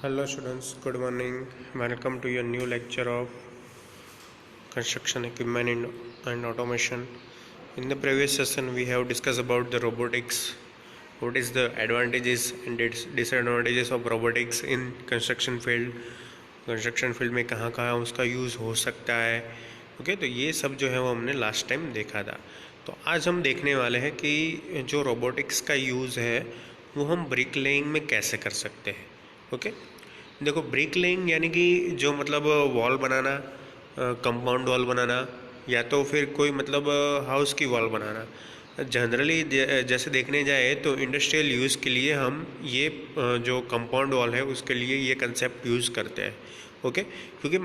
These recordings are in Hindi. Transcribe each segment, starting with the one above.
Hello students, good morning. Welcome to your new lecture of construction equipment and automation. In the previous session we have discussed about the robotics. What is the advantages and disadvantages of robotics in construction field? Construction field में कहाँ कहाँ उसका यूज़ हो सकता है. ओके, तो ये सब जो है वो हमने लास्ट टाइम देखा था. तो आज हम देखने वाले हैं कि जो रोबोटिक्स का यूज़ है वो हम ब्रिक लेइंग में कैसे कर सकते हैं. ओके, देखो ब्रिक लेइंग यानी कि जो मतलब वॉल बनाना, कंपाउंड वॉल बनाना, या तो फिर कोई मतलब हाउस की वॉल बनाना. जनरली जैसे देखने जाए तो इंडस्ट्रियल यूज़ के लिए हम ये जो कंपाउंड वॉल है उसके लिए ये कंसेप्ट यूज़ करते हैं. ओके, क्योंकि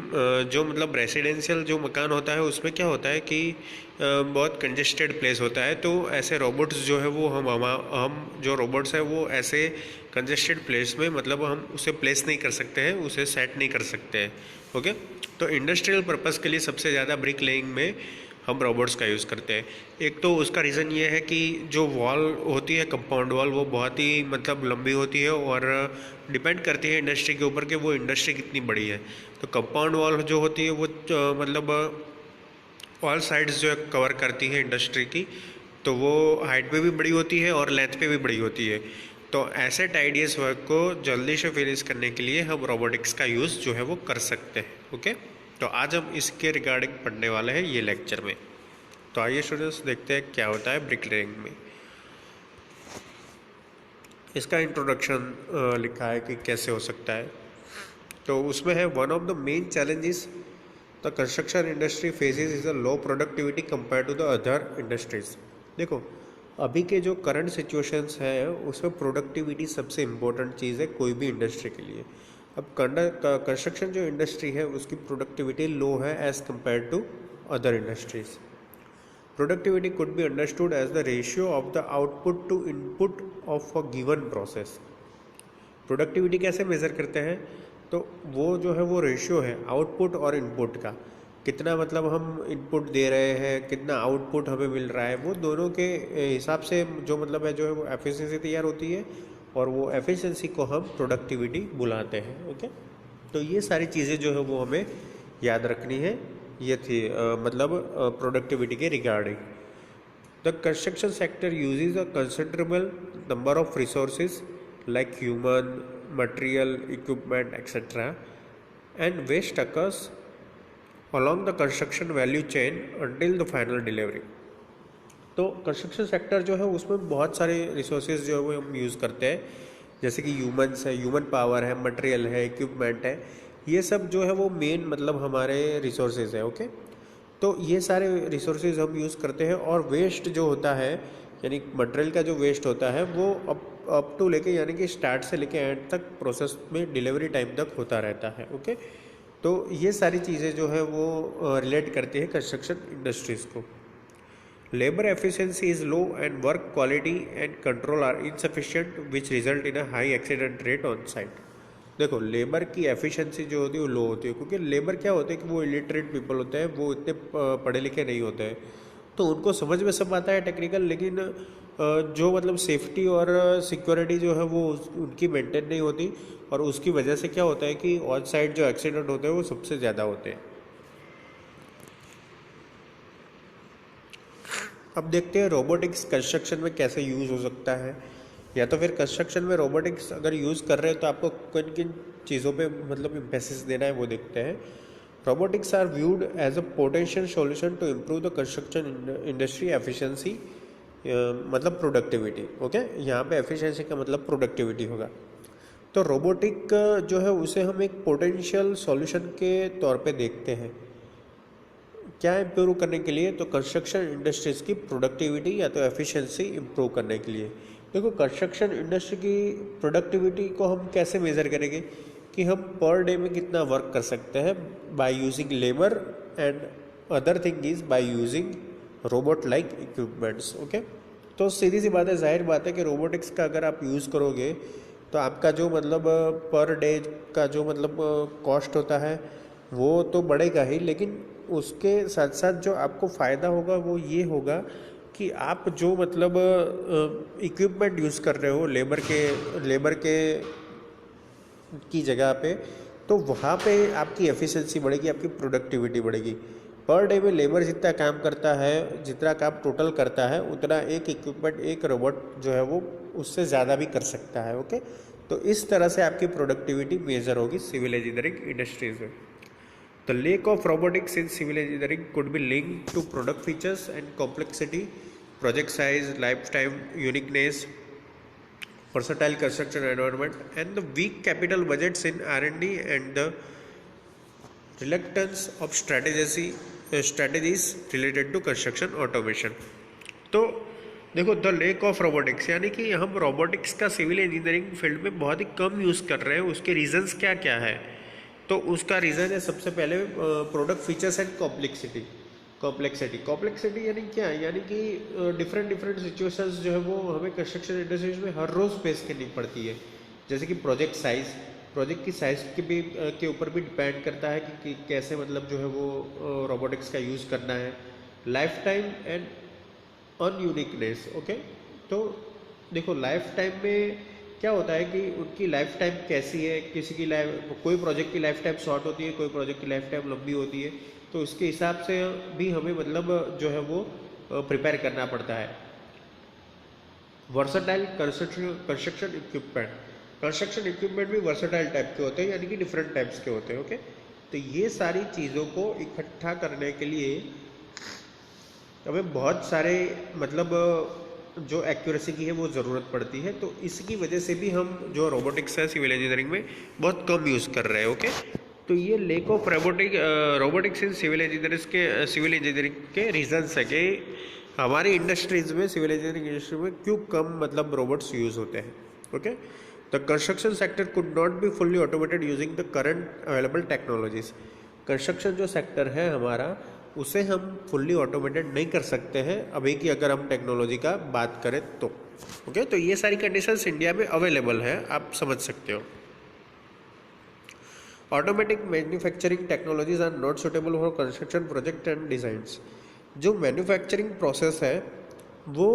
जो मतलब रेसिडेंशियल जो मकान होता है उसमें क्या होता है कि बहुत कंजेस्टेड प्लेस होता है. तो ऐसे रोबोट्स जो है वो हम जो रोबोट्स है वो ऐसे कंजेस्टेड प्लेस में मतलब हम उसे प्लेस नहीं कर सकते हैं, उसे सेट नहीं कर सकते हैं. ओके, तो इंडस्ट्रियल पर्पज़ के लिए सबसे ज़्यादा ब्रिक लेइंग में हम रोबोट्स का यूज़ करते हैं. एक तो उसका रीज़न ये है कि जो वॉल होती है कंपाउंड वॉल वो बहुत ही मतलब लंबी होती है और डिपेंड करती है इंडस्ट्री के ऊपर कि वो इंडस्ट्री कितनी बड़ी है. तो कंपाउंड वॉल जो होती है वो मतलब ऑल साइड्स जो है कवर करती है इंडस्ट्री की, तो वो हाइट पे भी बड़ी होती है और लेंथ पे भी बड़ी होती है. तो ऐसे टाइडियस वर्क को जल्दी से फिनिश करने के लिए हम रोबोटिक्स का यूज़ जो है वो कर सकते हैं. ओके, तो आज हम इसके रिगार्डिंग पढ़ने वाले हैं ये लेक्चर में. तो आइए स्टूडेंट्स देखते हैं क्या होता है ब्रिक लेइंग में. इसका इंट्रोडक्शन लिखा है कि कैसे हो सकता है. तो उसमें है one of the main challenges the construction industry faces is a low productivity compare to the other industries. देखो अभी के जो करंट सिचुएशंस है उसमें प्रोडक्टिविटी सबसे इम्पोर्टेंट चीज़ है कोई भी इंडस्ट्री के लिए. अब कंस्ट्रक्शन जो इंडस्ट्री है उसकी प्रोडक्टिविटी लो है as compare to other industries. Productivity could be understood as the ratio of the output to input of a given process. Productivity कैसे मेज़र करते हैं? तो वो जो है वो रेशियो है आउटपुट और इनपुट का. कितना मतलब हम इनपुट दे रहे हैं, कितना आउटपुट हमें मिल रहा है, वो दोनों के हिसाब से जो मतलब है जो है वो एफिशिएंसी तैयार होती है और वो एफिशिएंसी को हम प्रोडक्टिविटी बुलाते हैं. ओके, तो ये सारी चीज़ें जो है वो हमें याद रखनी है. ये थी मतलब प्रोडक्टिविटी के regarding. The construction sector uses a considerable number of resources like human, material, equipment etcetera, and waste occurs along the construction value chain until the final delivery. तो कंस्ट्रक्शन सेक्टर जो है उसमें बहुत सारे रिसोर्सेज जो है वो हम यूज़ करते हैं, जैसे कि ह्यूमन्स है, ह्यूमन पावर है, मटेरियल है, इक्विपमेंट है. ये सब जो है वो मेन मतलब हमारे रिसोर्सेज है. ओके, तो ये सारे रिसोर्सेज हम यूज़ करते हैं. और वेस्ट जो होता है यानी मटेरियल का जो वेस्ट होता है वो अप टू लेके यानी कि स्टार्ट से लेके एंड तक प्रोसेस में डिलीवरी टाइम तक होता रहता है. ओके, तो ये सारी चीज़ें जो है वो रिलेट करती है कंस्ट्रक्शन इंडस्ट्रीज़ को. Labour efficiency is low and work quality and control are insufficient which result in a high accident rate on site. देखो लेबर की एफिशिएंसी जो होती है वो लो होती है, क्योंकि लेबर क्या होते हैं कि वो इलिटरेट पीपल होते हैं, वो इतने पढ़े लिखे नहीं होते हैं. तो उनको समझ में सब आता है टेक्निकल, लेकिन जो मतलब सेफ्टी और सिक्योरिटी जो है वो उनकी मेंटेन नहीं होती, और उसकी वजह से क्या होता है कि ऑन साइड जो एक्सीडेंट होते हैं वो सबसे ज़्यादा होते हैं. अब देखते हैं रोबोटिक्स कंस्ट्रक्शन में कैसे यूज़ हो सकता है, या तो फिर कंस्ट्रक्शन में रोबोटिक्स अगर यूज़ कर रहे हैं तो आपको किन किन चीज़ों पे मतलब एम्फेसिस देना है वो देखते हैं. Robotics are viewed as a potential solution to improve the construction industry efficiency, मतलब प्रोडक्टिविटी. ओके, यहाँ पे एफिशिएंसी का मतलब प्रोडक्टिविटी होगा. तो रोबोटिक जो है उसे हम एक पोटेंशियल सॉल्यूशन के तौर पे देखते हैं. क्या इम्प्रूव करने के लिए? तो कंस्ट्रक्शन इंडस्ट्रीज़ की प्रोडक्टिविटी या तो एफिशिएंसी इम्प्रूव करने के लिए. देखो कंस्ट्रक्शन इंडस्ट्री की प्रोडक्टिविटी को हम कैसे मेज़र करेंगे कि हम पर डे में कितना वर्क कर सकते हैं by using labour, and other thing is by using robot like equipments. Okay, तो सीधी सी बात है, जाहिर बात है कि रोबोटिक्स का अगर आप यूज़ करोगे तो आपका जो मतलब पर डे का जो मतलब कॉस्ट होता है वो तो बढ़ेगा ही, लेकिन उसके साथ साथ जो आपको फ़ायदा होगा वो ये होगा कि आप जो मतलब इक्विपमेंट यूज़ कर रहे हो लेबर के की जगह पे, तो वहाँ पे आपकी एफिशिएंसी बढ़ेगी, आपकी प्रोडक्टिविटी बढ़ेगी। पर डे में लेबर जितना काम करता है, जितना काम टोटल करता है, उतना एक इक्विपमेंट, एक रोबोट जो है वो उससे ज़्यादा भी कर सकता है। ओके, तो इस तरह से आपकी प्रोडक्टिविटी मेजर होगी सिविल इंजीनियरिंग इंडस्ट्रीज में। The lack of robotics in civil engineering could be linked to product features and complexity, project size, lifetime uniqueness, versatile construction environment, and the weak capital budgets in R&D and the reluctance of strategies related to construction automation. तो देखो, द लेक ऑफ रोबोटिक्स, यानी कि हम रोबोटिक्स का सिविल इंजीनियरिंग फील्ड में बहुत ही कम यूज़ कर रहे हैं। उसके रीजंस क्या क्या है? तो उसका रीज़न है सबसे पहले प्रोडक्ट फीचर्स एंड कॉम्प्लेक्सिटी यानी क्या है? यानी कि डिफरेंट सिचुएशंस जो है वो हमें कंस्ट्रक्शन इंडस्ट्रीज में हर रोज़ फेस करनी पड़ती है। जैसे कि प्रोजेक्ट की साइज़ के ऊपर भी डिपेंड करता है कि कैसे मतलब जो है वो रोबोटिक्स का यूज़ करना है। Life time and uniqueness. Okay, तो देखो लाइफ टाइम में क्या होता है कि उनकी लाइफ टाइम कैसी है, किसी की कोई प्रोजेक्ट की लाइफ टाइम शॉर्ट होती है, कोई प्रोजेक्ट की लाइफ टाइम लंबी होती है, तो उसके हिसाब से भी हमें मतलब जो है वो प्रिपेयर करना पड़ता है। वर्सटाइल कंस्ट्रक्शन इक्विपमेंट भी वर्सटाइल टाइप के होते हैं, यानी कि डिफरेंट टाइप्स के होते हैं। ओके, तो ये सारी चीज़ों को इकट्ठा करने के लिए हमें बहुत सारे मतलब जो एक्यूरेसी की है वो ज़रूरत पड़ती है। तो इसकी वजह से भी हम जो रोबोटिक्स है सिविल इंजीनियरिंग में बहुत कम यूज़ कर रहे हैं। ओके, तो ये lack of robotics in civil engineering के रीजंस है कि हमारी इंडस्ट्रीज में, सिविल इंजीनियरिंग इंडस्ट्री में क्यों कम मतलब रोबोट्स यूज़ होते हैं। Okay, the construction sector could not be fully automated using the current available technologies. Construction जो सेक्टर है हमारा, उसे हम फुल्ली ऑटोमेटेड नहीं कर सकते हैं अभी की अगर हम टेक्नोलॉजी का बात करें तो। ओके, तो ये सारी कंडीशंस इंडिया में अवेलेबल है, आप समझ सकते हो। Automatic manufacturing technologies are not suitable for construction project and designs. जो मैन्युफैक्चरिंग प्रोसेस है वो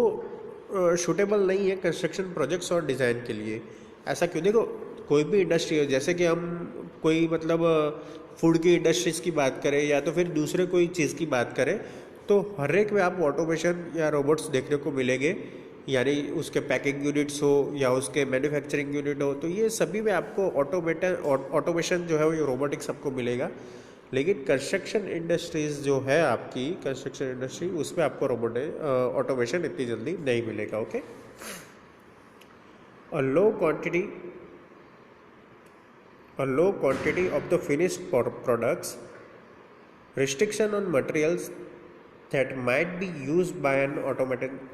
सुटेबल नहीं है कंस्ट्रक्शन प्रोजेक्ट्स और डिज़ाइन के लिए। ऐसा क्यों? देखो, कोई भी इंडस्ट्री है, जैसे कि हम कोई मतलब फूड की इंडस्ट्रीज़ की बात करें या तो फिर दूसरे कोई चीज़ की बात करें, तो हर एक में आप ऑटोमेशन या रोबोट्स देखने को मिलेंगे, यानी उसके पैकिंग यूनिट्स हो या उसके मैन्युफैक्चरिंग यूनिट हो, तो ये सभी में आपको ऑटोमेशन जो है वो रोबोटिक्स आपको मिलेगा। लेकिन कंस्ट्रक्शन इंडस्ट्रीज़ जो है आपकी कंस्ट्रक्शन इंडस्ट्री, उसमें आपको ऑटोमेशन इतनी जल्दी नहीं मिलेगा। Okay, A low quantity of the finished products, restriction on materials that might be used by an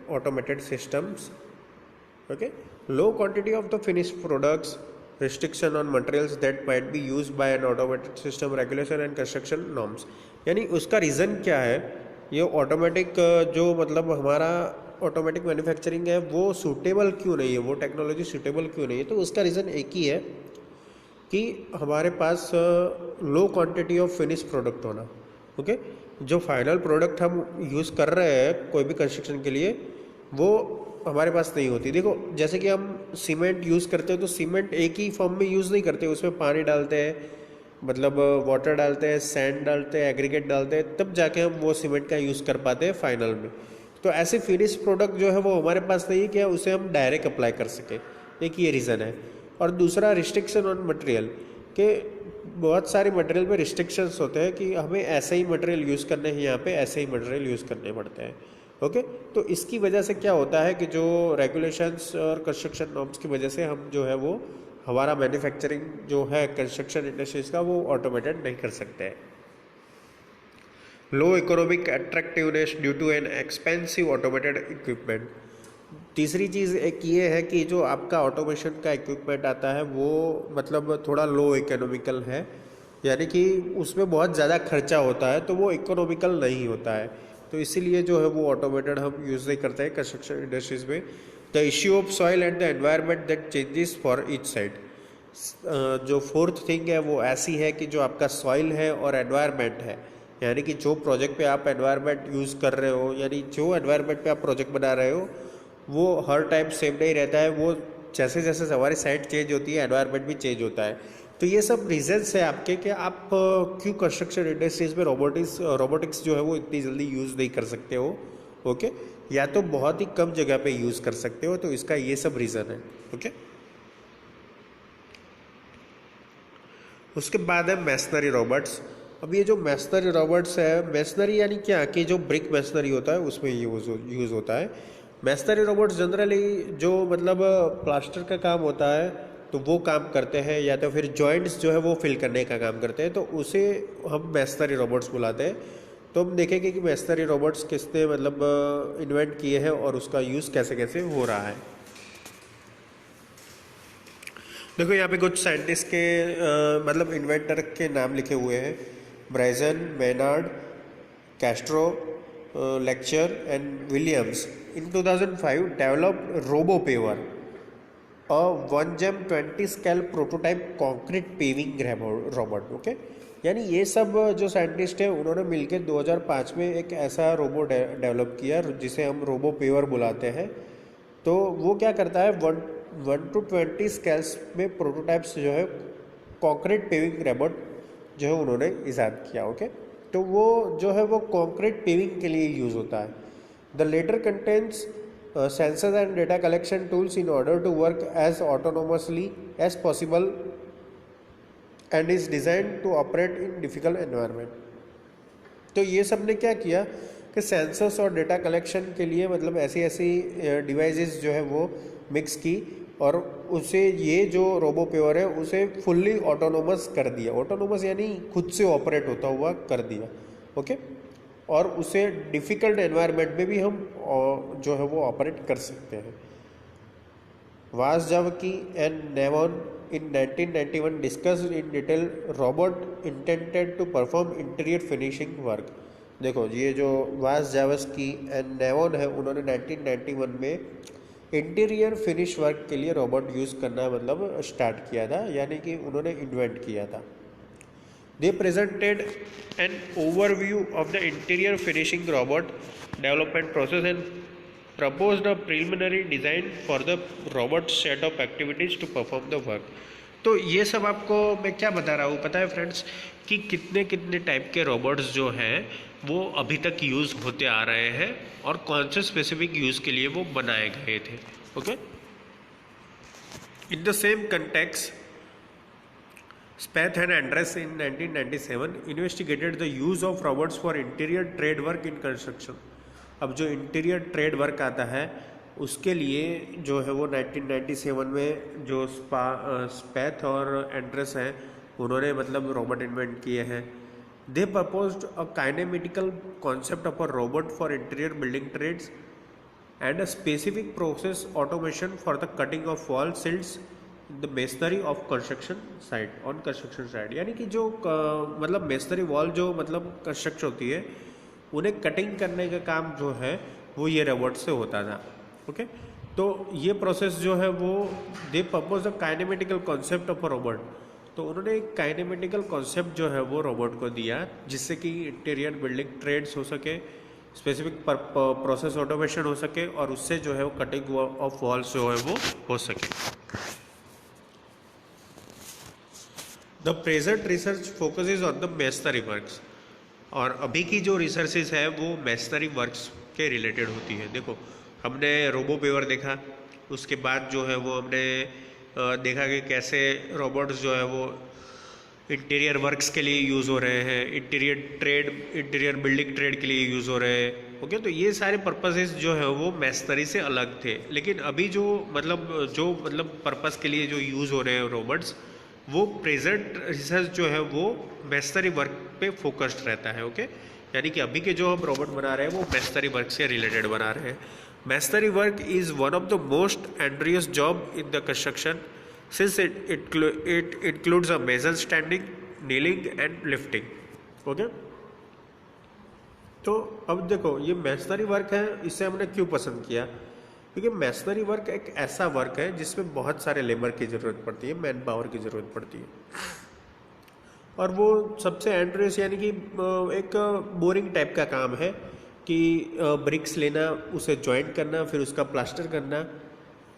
automated systems. Okay, low quantity of the finished products, restriction on materials that might be used by an automated system, regulation and construction norms। यानी उसका रीज़न क्या है? ये ऑटोमेटिक जो मतलब हमारा ऑटोमेटिक मैन्युफैक्चरिंग है वो सूटेबल क्यों नहीं है, वो टेक्नोलॉजी सूटेबल क्यों नहीं है? तो उसका रीज़न एक ही है कि हमारे पास low quantity of finish product होना। ओके, जो फाइनल प्रोडक्ट हम यूज़ कर रहे हैं कोई भी कंस्ट्रक्शन के लिए, वो हमारे पास नहीं होती। देखो, जैसे कि हम सीमेंट यूज़ करते हैं, तो सीमेंट एक ही फॉर्म में यूज़ नहीं करते, उसमें पानी डालते हैं, मतलब वाटर डालते हैं, सैंड डालते हैं, एग्रीगेट डालते हैं, तब जाके हम वो सीमेंट का यूज़ कर पाते हैं फाइनल में। तो ऐसे फिनिश प्रोडक्ट जो है वो हमारे पास नहीं है कि उसे हम डायरेक्ट अप्लाई कर सकें, एक ये रीज़न है। और दूसरा रिस्ट्रिक्शन ऑन मटेरियल, के बहुत सारे मटेरियल में रिस्ट्रिक्शंस होते हैं कि हमें ऐसे ही मटेरियल यूज़ करने हैं, यहाँ पे ऐसे ही मटेरियल यूज़ करने पड़ते हैं। ओके, तो इसकी वजह से क्या होता है कि जो रेगुलेशंस और कंस्ट्रक्शन नॉर्म्स की वजह से हम जो है वो हमारा मैन्युफैक्चरिंग जो है कंस्ट्रक्शन इंडस्ट्रीज का वो ऑटोमेटेड नहीं कर सकते हैं। Low economic attractiveness due to an expensive automated equipment. तीसरी चीज़ एक ये है कि जो आपका ऑटोमेशन का इक्विपमेंट आता है वो मतलब थोड़ा लो इकोनॉमिकल है, यानी कि उसमें बहुत ज़्यादा खर्चा होता है, तो वो इकोनॉमिकल नहीं होता है। तो इसीलिए जो है वो ऑटोमेटेड हम यूज़ नहीं करते हैं कंस्ट्रक्शन इंडस्ट्रीज में। The issue of soil and the environment that changes for each side. जो फोर्थ थिंग है वो ऐसी है कि जो आपका सॉइल है और एनवायरनमेंट है, यानी कि जो प्रोजेक्ट पे आप एनवायरनमेंट यूज़ कर रहे हो, यानी जो एनवायरनमेंट पे आप प्रोजेक्ट बना रहे हो वो हर टाइम सेम नहीं रहता है, वो जैसे जैसे हमारी साइट चेंज होती है एनवायरनमेंट भी चेंज होता है। तो ये सब रीजंस है आपके कि आप क्यों कंस्ट्रक्शन इंडस्ट्रीज में रोबोटिक्स जो है वो इतनी जल्दी यूज़ नहीं कर सकते हो। ओके, या तो बहुत ही कम जगह पे यूज़ कर सकते हो, तो इसका ये सब रीज़न है। ओके, उसके बाद है मैसनरी रोबोट्स। अब ये जो मैसनरी रोबोट्स है, मैसनरी यानी क्या कि जो ब्रिक मैसनरी होता है उसमें यूज़ होता है। मैसनरी रोबोट्स जनरली जो मतलब प्लास्टर का काम होता है तो वो काम करते हैं, या तो फिर जॉइंट्स जो है वो फिल करने का काम करते हैं, तो उसे हम मैसनरी रोबोट्स बुलाते हैं। तो हम देखेंगे कि मैसनरी रोबोट्स किसने मतलब इन्वेंट किए हैं और उसका यूज़ कैसे कैसे हो रहा है। देखो यहाँ पे कुछ साइंटिस्ट के मतलब इन्वेंटर के नाम लिखे हुए हैं। Bryson, Maynard, Castro, Lechner and Williams in 2005 developed Robopaver, a 1 scale prototype concrete paving robot. Okay, यानी ये सब जो साइंटिस्ट है उन्होंने मिलकर 2005 में एक ऐसा रोबोट डेवलप किया जिसे हम रोबोपेवर बुलाते हैं। तो वो क्या करता है, 1 to 20 स्केल्स में प्रोटोटाइप्स जो है कॉन्क्रीट पेविंग रोबोट जो है उन्होंने ईजाद किया। ओके, तो वो जो है वो कॉन्क्रीट पेविंग के लिए यूज़ होता है। The latter contains sensors and data collection tools in order to work as autonomously as possible and is designed to operate in difficult environment। तो ये सब ने क्या किया कि सेंसर्स और डेटा कलेक्शन के लिए मतलब ऐसी ऐसी डिवाइसेस जो है वो मिक्स की और उसे ये जो रोबोपेवर है उसे फुल्ली ऑटोनोमस कर दिया। ऑटोनोमस यानी खुद से ऑपरेट होता हुआ कर दिया। ओके, और उसे डिफ़िकल्ट एनवायरनमेंट में भी हम जो है वो ऑपरेट कर सकते हैं। Warszawski and Navon in 1991 discussed in detail robot intended to perform interior finishing work. देखो ये जो वासजावस्की एंड नेवन है उन्होंने 1991 में इंटीरियर फिनिश वर्क के लिए रोबोट यूज़ करना मतलब स्टार्ट किया था, यानी कि उन्होंने इन्वेंट किया था। They presented an overview of the interior finishing robot development process and proposed a preliminary design for the robot set of activities to perform the work। तो ये सब आपको मैं क्या बता रहा हूँ पता है फ्रेंड्स, कि कितने कितने टाइप के रोबोट्स जो हैं वो अभी तक यूज़ होते आ रहे हैं और कौन से स्पेसिफिक यूज़ के लिए वो बनाए गए थे। Okay, in the same context Spath and Andres in 1997 investigated the use of robots for interior trade work in construction। अब जो इंटीरियर ट्रेड वर्क आता है उसके लिए जो है वो 1997 में जो स्पैथ और एंड्रेस हैं उन्होंने मतलब रोबोट इन्वेंट किए हैं। They proposed a kinematical concept of a robot for interior building trades and a specific process automation for the cutting of wall silts the masonry of construction site on construction site. यानी कि जो मतलब मेसनरी वॉल जो मतलब कंस्ट्रक्ट होती है उन्हें कटिंग करने का काम जो है वो ये रोबोट से होता था। ओके, तो ये प्रोसेस जो है वो they propose the kinematical concept of a robot. तो उन्होंने एक काइनेमेटिकल कॉन्सेप्ट जो है वो रोबोट को दिया जिससे कि इंटीरियर बिल्डिंग ट्रेड्स हो सके, स्पेसिफिक प्रोसेस ऑटोमेशन हो सके और उससे जो है वो कटिंग ऑफ वॉल्स जो है वो हो सके। The present research focuses on the masonry works. और अभी की जो रिसर्चेज है वो मेसनरी वर्क्स के रिलेटेड होती है। देखो हमने रोबोपेवर देखा, उसके बाद जो है वो हमने देखा कि कैसे रोबोट्स जो है वो इंटीरियर वर्क्स के लिए यूज़ हो रहे हैं, इंटीरियर बिल्डिंग ट्रेड के लिए यूज़ हो रहे हैं। ओके, तो ये सारे पर्पसेस जो है वो मेसनरी से अलग थे, लेकिन अभी जो मतलब पर्पस के लिए जो यूज़ हो रहे हैं रोबोट्स वो प्रेजेंट रिसर्च जो है वो मेसनरी वर्क पे फोकस्ड रहता है। ओके, यानी कि अभी के जो हम रोबोट बना रहे हैं वो मेसनरी वर्क से रिलेटेड बना रहे हैं। Masonry work is one of the most arduous job in the construction since it includes a major standing, kneeling and lifting. Okay, तो अब देखो ये मेसनरी वर्क है, इसे हमने क्यों पसंद किया, क्योंकि मेसनरी वर्क एक ऐसा वर्क है जिसमें बहुत सारे लेबर की ज़रूरत पड़ती है, मैन पावर की ज़रूरत पड़ती है, और वो सबसे एंड्रियस यानी कि एक बोरिंग टाइप का काम है कि ब्रिक्स लेना, उसे जॉइंट करना, फिर उसका प्लास्टर करना,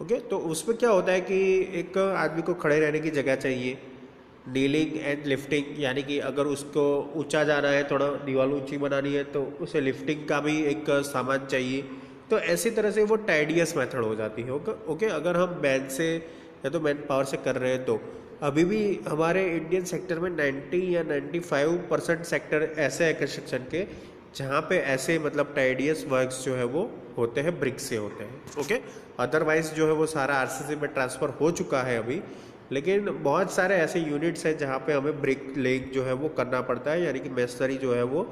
ओके, तो उसमें क्या होता है कि एक आदमी को खड़े रहने की जगह चाहिए, नीलिंग एंड लिफ्टिंग, यानी कि अगर उसको ऊंचा जाना है, थोड़ा दीवार ऊंची बनानी है, तो उसे लिफ्टिंग का भी एक सामान चाहिए। तो ऐसी तरह से वो टाइडियस मेथड हो जाती है। ओके, अगर हम मैन से या तो मैन पावर से कर रहे हैं, तो अभी भी हमारे इंडियन सेक्टर में 90 या 95% सेक्टर ऐसे हैं कंस्ट्रक्शन के जहाँ पे ऐसे मतलब टाइडियस वर्क्स जो है वो होते हैं, ब्रिक से होते हैं। ओके, अदरवाइज जो है वो सारा आरसीसी में ट्रांसफ़र हो चुका है अभी, लेकिन बहुत सारे ऐसे यूनिट्स हैं जहाँ पे हमें ब्रिक लेग जो है वो करना पड़ता है, यानी कि मेसनरी जो है वो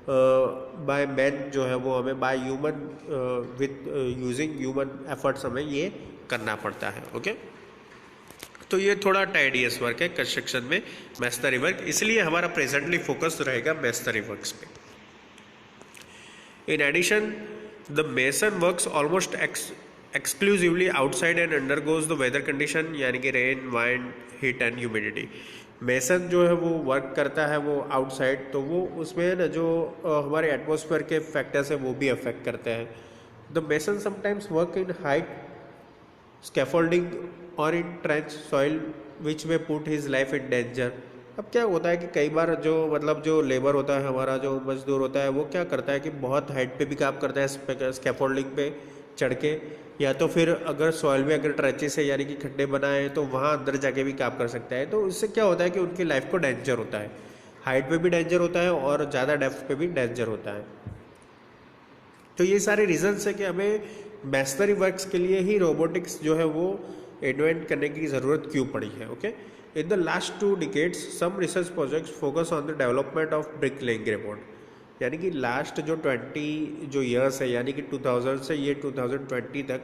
बाय मैन जो है वो हमें by human with using human efforts हमें ये करना पड़ता है। ओके, तो ये थोड़ा टाइडियस वर्क है कंस्ट्रक्शन में, मेसनरी वर्क, इसलिए हमारा प्रेजेंटली फोकस रहेगा मेसनरी वर्क्स पे। In addition, the mason works almost exclusively outside and undergoes the weather condition, यानी कि rain, wind, heat and humidity. Mason जो है वो वर्क करता है वो आउटसाइड, तो वो उसमें ना जो हमारे एटमॉस्फेयर के फैक्टर्स हैं वो भी अफेक्ट करते हैं। The mason sometimes work in height scaffolding और इन ट्रेंच सॉइल विच में put his life in danger. अब क्या होता है कि कई बार जो मतलब जो लेबर होता है, हमारा जो मजदूर होता है, वो क्या करता है कि बहुत हाइट पे भी काम करता है स्कैफोल्डिंग पे चढ़ के, या तो फिर अगर सॉइल में अगर ट्रेचेस है यानी कि खड्डे बनाए तो वहाँ अंदर जाके भी काम कर सकता है। तो इससे क्या होता है कि उनकी लाइफ को डेंजर होता है, हाइट पे भी डेंजर होता है और ज़्यादा डेप्थ पे भी डेंजर होता है। तो ये सारे रीजंस है कि हमें मैसनरी वर्क्स के लिए ही रोबोटिक्स जो है वो इन्वेंट करने की ज़रूरत क्यों पड़ी है। Okay, in the last 2 decades some research projects focus on the development of brick laying robot, यानी कि लास्ट जो 20 जो ईयर्स है, यानी कि 2000 से ये 2020 तक,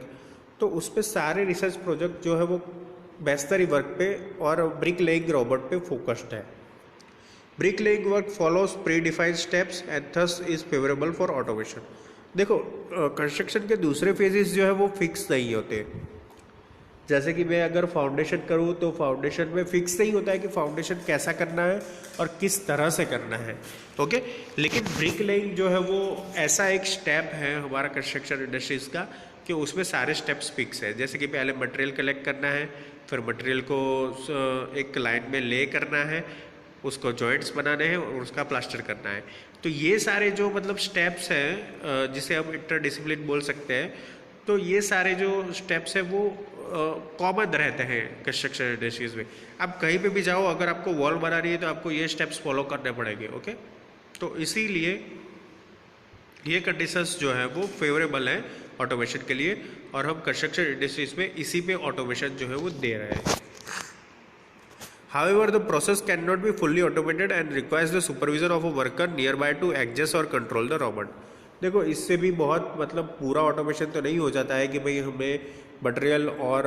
तो उस पर सारे रिसर्च प्रोजेक्ट जो है वो मैसनरी वर्क पे और ब्रिक लेइंग रोबोट पे फोकस्ड है। Brick laying work follows pre defined steps and thus is favourable for automation. देखो, कंस्ट्रक्शन के दूसरे फेजेस जो है वो फिक्स नहीं होते। जैसे कि मैं अगर फाउंडेशन करूँ तो फाउंडेशन में फिक्स नहीं होता है कि फाउंडेशन कैसा करना है और किस तरह से करना है। ओके, लेकिन ब्रिक लेइंग जो है वो ऐसा एक स्टेप है हमारा कंस्ट्रक्शन इंडस्ट्रीज का कि उसमें सारे स्टेप्स फिक्स है। जैसे कि पहले मटेरियल कलेक्ट करना है, फिर मटेरियल को एक लाइन में ले करना है, उसको जॉइंट्स बनाने हैं और उसका प्लास्टर करना है। तो ये सारे जो मतलब स्टेप्स हैं जिसे हम इंटरडिसिप्लिन बोल सकते हैं, तो ये सारे जो स्टेप्स हैं वो कॉमन रहते हैं कंस्ट्रक्शन इंडस्ट्रीज में। आप कहीं पे भी जाओ, अगर आपको वॉल बनानी है तो आपको ये स्टेप्स फॉलो करने पड़ेंगे। ओके, तो इसीलिए ये कंडीशंस जो है वो फेवरेबल है ऑटोमेशन के लिए, और हम कंस्ट्रक्शन इंडस्ट्रीज में इसी पे ऑटोमेशन जो है वो दे रहे हैं। However, the process cannot be fully automated and requires the supervision of a worker nearby to adjust or control the robot. देखो, इससे भी बहुत मतलब पूरा ऑटोमेशन तो नहीं हो जाता है कि भाई हमें मटेरियल और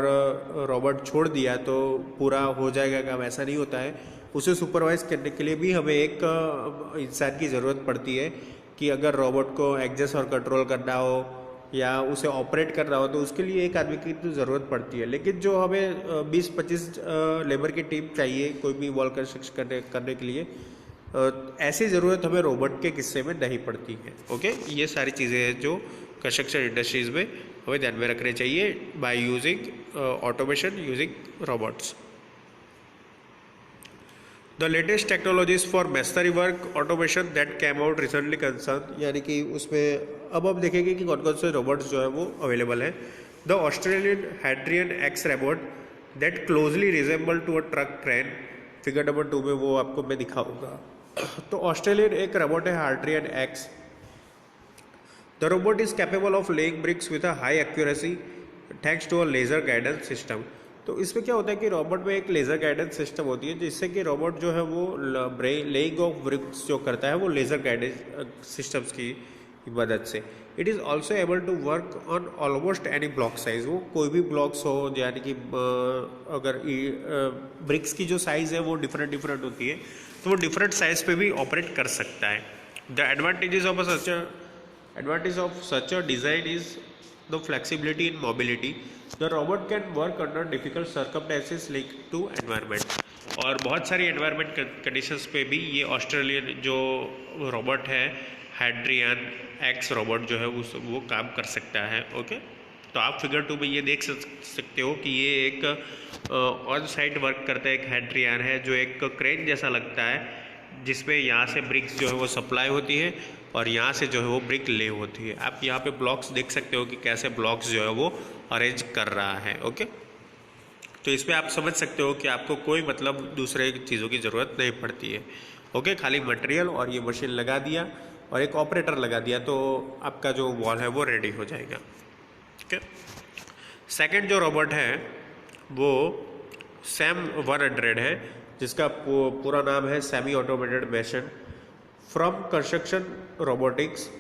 रोबोट छोड़ दिया तो पूरा हो जाएगा काम, ऐसा नहीं होता है। उसे सुपरवाइज करने के लिए भी हमें एक इंसान की ज़रूरत पड़ती है कि अगर रोबोट को एडजस्ट और कंट्रोल करना हो या उसे ऑपरेट करना हो तो उसके लिए एक आदमी की तो ज़रूरत पड़ती है। लेकिन जो हमें 20-25 लेबर की टीम चाहिए कोई भी वॉल कंस्ट्रक्शन करने के लिए, ऐसी ज़रूरत हमें रोबोट के किस्से में नहीं पड़ती है। ओके, ये सारी चीज़ें हैं जो कंस्ट्रक्शन इंडस्ट्रीज में हमें ध्यान में रखनी चाहिए by using automation using robots. The latest technologies for masonry work automation that came out recently concern, यानी कि उसमें अब हम देखेंगे कि कौन कौन से रोबोट्स जो है वो अवेलेबल है। The Australian Hadrian X robot that closely resemble to a truck train, figure number 2 में वो आपको मैं दिखाऊंगा। तो ऑस्ट्रेलियन एक रोबोट है Hadrian X. The robot is capable of laying bricks with a high accuracy thanks to a laser guidance system. तो इसमें क्या होता है कि रोबोट में एक लेज़र गाइडेंस सिस्टम होती है, जिससे कि रोबोट जो है वो लेइंग ऑफ ब्रिक्स जो करता है वो लेज़र गाइडेंस सिस्टम्स की मदद से। It is also able to work on almost any block size, वो कोई भी ब्लॉक्स हो, यानी कि अगर ब्रिक्स की जो साइज़ है वो डिफरेंट होती है तो वो डिफरेंट साइज पे भी ऑपरेट कर सकता है। The advantage of such a design is the flexibility in mobility. The robot can work under difficult circumstances linked to environment. और बहुत सारी एनवायरनमेंट कंडीशंस पे भी ये ऑस्ट्रेलियन जो रोबोट है हाइड्रियन एक्स रोबोट जो है वो काम कर सकता है। ओके, तो आप फिगर 2 में ये देख सकते हो कि ये एक ऑन साइट वर्क करता है, एक हैंड्रियान है जो एक क्रेन जैसा लगता है, जिसमें यहाँ से ब्रिक्स जो है वो सप्लाई होती है और यहाँ से जो है वो ब्रिक ले होती है। आप यहाँ पे ब्लॉक्स देख सकते हो कि कैसे ब्लॉक्स जो है वो अरेंज कर रहा है। ओके, तो इसमें आप समझ सकते हो कि आपको कोई मतलब दूसरे चीज़ों की ज़रूरत नहीं पड़ती है। ओके, खाली मटेरियल और ये मशीन लगा दिया और एक ऑपरेटर लगा दिया तो आपका जो वॉल है वो रेडी हो जाएगा। ओके, सेकंड जो रोबोट है वो सैम 100 है, जिसका पूरा नाम है semi automated machine from construction robotics.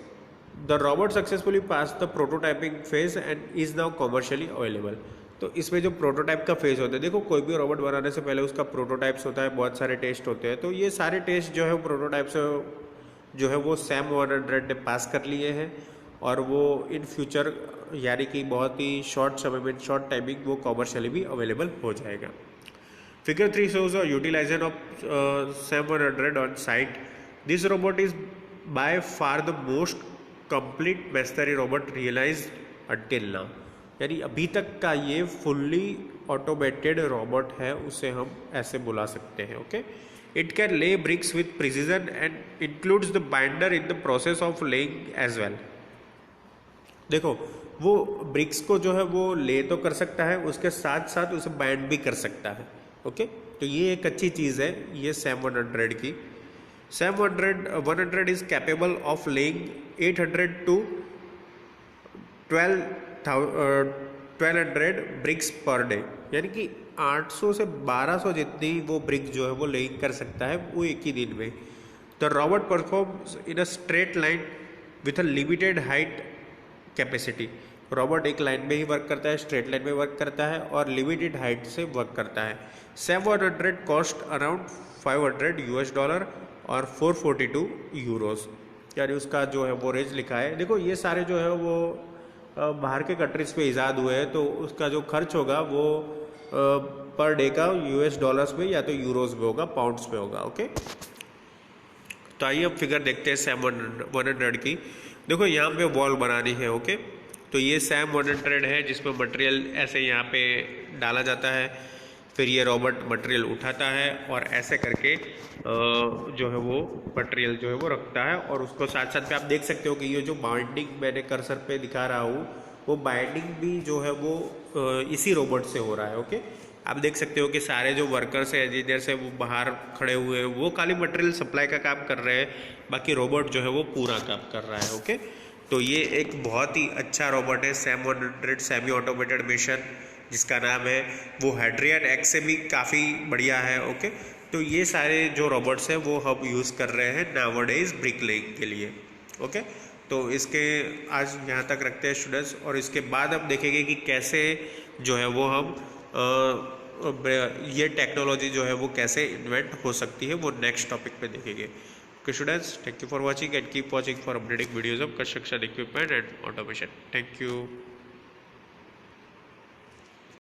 The robot successfully pass the prototyping phase and is now commercially available. तो इसमें जो प्रोटोटाइप का फेज होता है, देखो कोई भी रोबोट बनाने से पहले उसका प्रोटोटाइप्स होता है, बहुत सारे टेस्ट होते हैं, तो ये सारे टेस्ट जो है वो प्रोटोटाइप से जो है वो सैम 100 ने पास कर लिए हैं और वो इन फ्यूचर यानी कि बहुत ही शॉर्ट समय में, शॉर्ट टाइमिंग वो कॉमर्शियली भी अवेलेबल हो जाएगा। Figure 3 shows a utilization of SAM 100 on site. This robot is by far the most complete machinery robot realized until now. यानी अभी तक का ये फुल्ली ऑटोमेटेड रोबोट है, उसे हम ऐसे बुला सकते हैं। Okay, it can lay bricks with precision and includes the binder in the process of laying as well. देखो वो ब्रिक्स को जो है वो ले तो कर सकता है, उसके साथ साथ उसे बाइंड भी कर सकता है। ओके, तो ये एक अच्छी चीज़ है ये सैम 100 की। SAM 100 is capable of laying 800 to 1200 bricks per day, यानी कि 800 से 1200 जितनी वो ब्रिक जो है वो लेइंग कर सकता है वो एक ही दिन में। The robot performs in a straight line with a limited height capacity. Robot एक लाइन में ही वर्क करता है, स्ट्रेट लाइन में वर्क करता है और लिमिटेड हाइट से वर्क करता है। सैम 100 कॉस्ट अराउंड $500 और 442 यूरोज, यानी उसका जो है वो रेंज लिखा है। देखो ये सारे जो है वो बाहर के कंट्रीज पे ईजाद हुए हैं, तो उसका जो खर्च होगा वो पर डे का $US में या तो यूरोज में होगा, पाउंड्स में होगा। ओके, तो आइए अब फिगर देखते हैं सैम 100 की। देखो यहाँ पे वॉल बनानी है। ओके, तो ये सैम 100 है जिसमें मटेरियल ऐसे यहाँ पे डाला जाता है, फिर ये रोबोट मटेरियल उठाता है और ऐसे करके जो है वो मटेरियल जो है वो रखता है और उसको साथ साथ पे आप देख सकते हो कि ये जो बाइंडिंग मैंने कर्सर पे दिखा रहा हूँ वो बाइंडिंग भी जो है वो इसी रोबोट से हो रहा है। ओके, आप देख सकते हो कि सारे जो वर्कर्स है, इंजीनियर्स है, वो बाहर खड़े हुए हैं, वो खाली मटेरियल सप्लाई का काम कर रहे हैं, बाकी रोबोट जो है वो पूरा काम कर रहा है। ओके, तो ये एक बहुत ही अच्छा रोबोट है सैम 100 सेमी ऑटोमेटेड मशीन, जिसका नाम है वो हैंड्रियन एक्स से भी काफ़ी बढ़िया है। ओके, तो ये सारे जो रोबोट्स हैं वो हम यूज़ कर रहे हैं नाउअडेज ब्रिक लेइंग के लिए। ओके, तो इसके आज यहाँ तक रखते हैं स्टूडेंट्स, और इसके बाद हम देखेंगे कि कैसे जो है वो हम ये टेक्नोलॉजी जो है वो कैसे इन्वेंट हो सकती है, वो नेक्स्ट टॉपिक पे देखेंगे। Okay students, thank you for watching and keep watching for updating videos of construction equipment and automation. Thank you.